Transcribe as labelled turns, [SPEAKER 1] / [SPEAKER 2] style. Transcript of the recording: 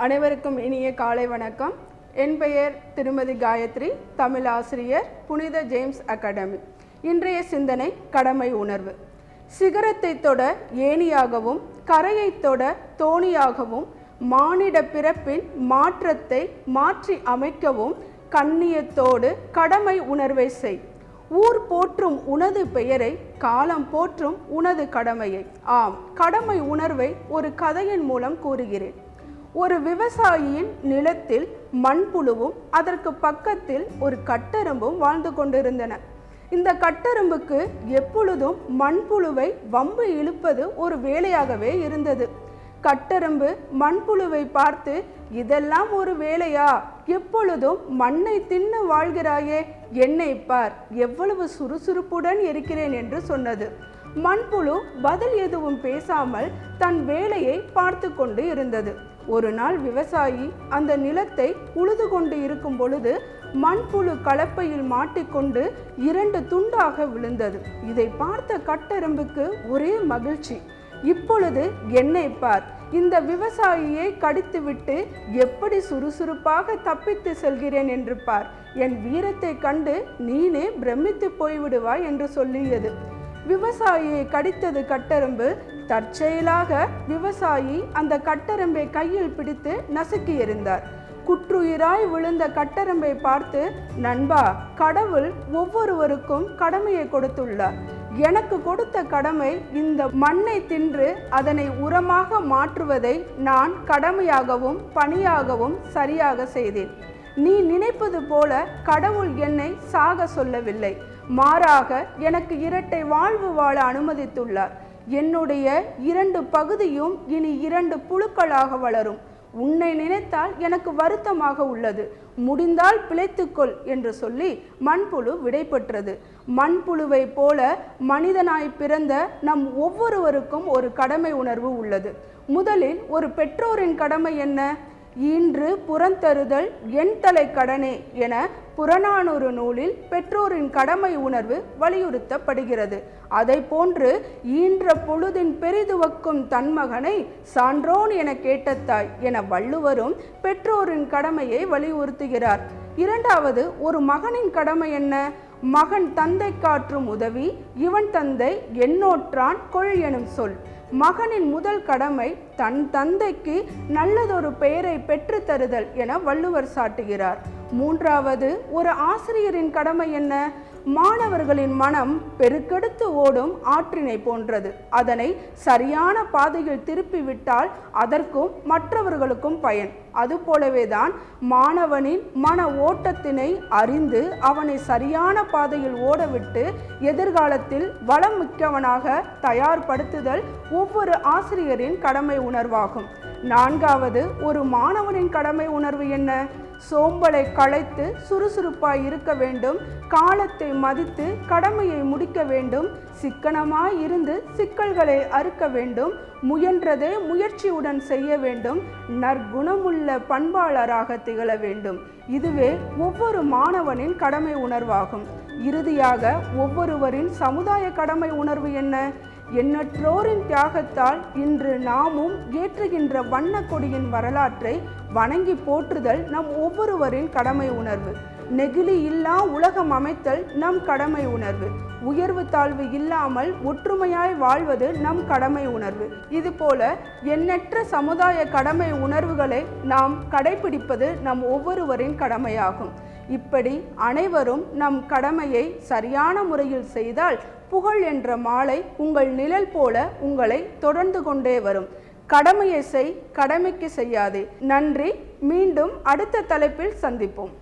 [SPEAKER 1] அனைவருக்கும் இனிய காலை வணக்கம். என் பெயர் திருமதி காயத்ரி, தமிழ் ஆசிரியர், புனித ஜேம்ஸ் அகாடமி. இன்றைய சிந்தனை கடமை உணர்வு. சிகரத்தை தொட ஏணியாகவும் கரையை தொட தோணியாகவும் மானிட பிறப்பின் மாற்றத்தை மாற்றி அமைக்கவும் கண்ணியத்தோடு கடமை உணர்வை செய். ஊர் போற்றும் உனது பெயரை, காலம் போற்றும் உனது கடமையை. ஆம், கடமை உணர்வை ஒரு கதையின் மூலம் கூறுகிறேன். ஒரு விவசாயியின் நிலத்தில் மண்புழுவும் அதற்கு பக்கத்தில் ஒரு கட்டெறும்பும் வாழ்ந்து கொண்டிருந்தன. இந்த கட்டெறும்புக்கு எப்பொழுதும் மண்புழுவை வம்பு இழுப்பது ஒரு வேலையாகவே இருந்தது. கட்டெறும்பு மண்புழுவை பார்த்து, இதெல்லாம் ஒரு வேலையா? எப்பொழுதும் மண்ணை தின்னு வாழ்கிறாயே, என்னை பார், எவ்வளவு சுறுசுறுப்புடன் இருக்கிறேன் என்று சொன்னது. மண்புழு பதில் எதுவும் பேசாமல் தன் வேலையை பார்த்து கொண்டு இருந்தது. ஒரு நாள் விவசாயி அந்த நிலத்தை உழுது கொண்டு இருக்கும் பொழுது மண்புழு கலப்பையில் மாட்டிக்கொண்டு 2 துண்டாக விழுந்தது. இதை பார்த்த கட்டெறும்புக்கு ஒரே மகிழ்ச்சி. இப்பொழுது என்னை பார், இந்த விவசாயியை கடித்துவிட்டு எப்படி சுறுசுறுப்பாக தப்பித்து செல்கிறேன் என்று பார், என் வீரத்தை கண்டு நீனே பிரமித்து போய்விடுவாய் என்று சொல்லியது. விவசாயியை கடித்தது கட்டெறும்பு. தற்செயலாக விவசாயி அந்த கட்டெறும்பை கையில் பிடித்து நசுக்கி எறிந்தார். குற்றுயிராய் விழுந்த கட்டெறும்பை பார்த்து, நண்பா, கடவுள் ஒவ்வொருவருக்கும் கடமையை கொடுத்துள்ளார். எனக்கு கொடுத்த கடமை இந்த மண்ணை தின்று அதனை உரமாக மாற்றுவதை நான் கடமையாகவும் பணியாகவும் சரியாக செய்தேன். நீ நினைப்பது போல கடவுள் என்னை சாக சொல்லவில்லை. மாறாக எனக்கு இரட்டை வாழ்வு வாழ அனுமதித்துள்ளார். என்னுடைய 2 பகுதியும் இனி 2 புழுக்களாக வளரும். உன்னை நினைத்தால் எனக்கு வருத்தமாக உள்ளது. முடிந்தால் பிழைத்துக்கொள் என்று சொல்லி மண்புழு விடைபெற்றது. மண்புழுவை போல மனிதனாய் பிறந்த நம் ஒவ்வொருவருக்கும் ஒரு கடமை உணர்வு உள்ளது. முதலில் ஒரு பெற்றோரின் கடமை என்ன? ஈன்று புறந்தருதல் என் தலை கடனே என புறநானூறு நூலில் பெற்றோரின் கடமை உணர்வு வலியுறுத்தப்படுகிறது. அதை போன்று ஈன்ற பொழுதின் பெரிதுவக்கும் தன் மகனை சான்றோன் என கேட்ட தாய் என வள்ளுவரும் பெற்றோரின் கடமையை வலியுறுத்துகிறார். இரண்டாவது, ஒரு மகனின் கடமை என்ன? மகன் தந்தை காற்றும் உதவி, இவன் தந்தை என்னோற்றான் கொள் எனும் சொல். மகனின் முதல் கடமை தன் தந்தைக்கு நல்லதொரு பெயரை பெற்று தருதல் என வள்ளுவர் சாட்டுகிறார். மூன்றாவது, ஒரு ஆசிரியரின் கடமை என்ன? மாணவர்களின் மனம் பெருக்கெடுத்து ஓடும் ஆற்றினை போன்றது. அதனை சரியான பாதையில் திருப்பிவிட்டால் அதற்கும் மற்றவர்களுக்கும் பயன். அதுபோலவேதான் மாணவனின் மன ஓட்டத்தினை அறிந்து அவனை சரியான பாதையில் ஓடவிட்டு எதிர்காலத்தில் வளம் மிக்கவனாக தயார்படுத்துதல் ஒவ்வொரு ஆசிரியரின் கடமை உணர்வாகும். நான்காவது, ஒரு மாணவனின் கடமை உணர்வு என்ன? சோம்பலை களைத்து சுறுசுறுப்பாய் இருக்க வேண்டும், காலத்தை மதித்து கடமையை முடிக்க வேண்டும், சிக்கனமாய் இருந்து சிக்கல்களை அறுக்க வேண்டும், முயன்றதை முயற்சியுடன் செய்ய வேண்டும், நற்குணமுள்ள பண்பாளராக திகழ வேண்டும். இதுவே ஒவ்வொரு மாணவனின் கடமை உணர்வாகும். இறுதியாக ஒவ்வொருவரின் சமுதாய கடமை உணர்வு என்ன? எண்ணற்றோரின் தியாகத்தால் இன்று நாமும் ஏற்றுகின்ற வண்ண கொடியின் வரலாற்றை வணங்கி போற்றுதல் நம் ஒவ்வொருவரின் கடமை உணர்வு. நெகிழி இல்லா உலகம் அமைத்தல் நம் கடமை உணர்வு. உயர்வு தாழ்வு இல்லாமல் ஒற்றுமையாய் வாழ்வது நம் கடமை உணர்வு. இதுபோல எண்ணற்ற சமுதாய கடமை உணர்வுகளை நாம் கடைபிடிப்பது நம் ஒவ்வொருவரின் கடமையாகும். இப்படி அனைவரும் நம் கடமையை சரியான முறையில் செய்தால் புகழ் என்ற மாலை உங்கள் நிழல் போல உங்களை தொடர்ந்து கொண்டே வரும். கடமையை செய், கடமைக்கு செய்யாதே. நன்றி. மீண்டும் அடுத்த தலைப்பில் சந்திப்போம்.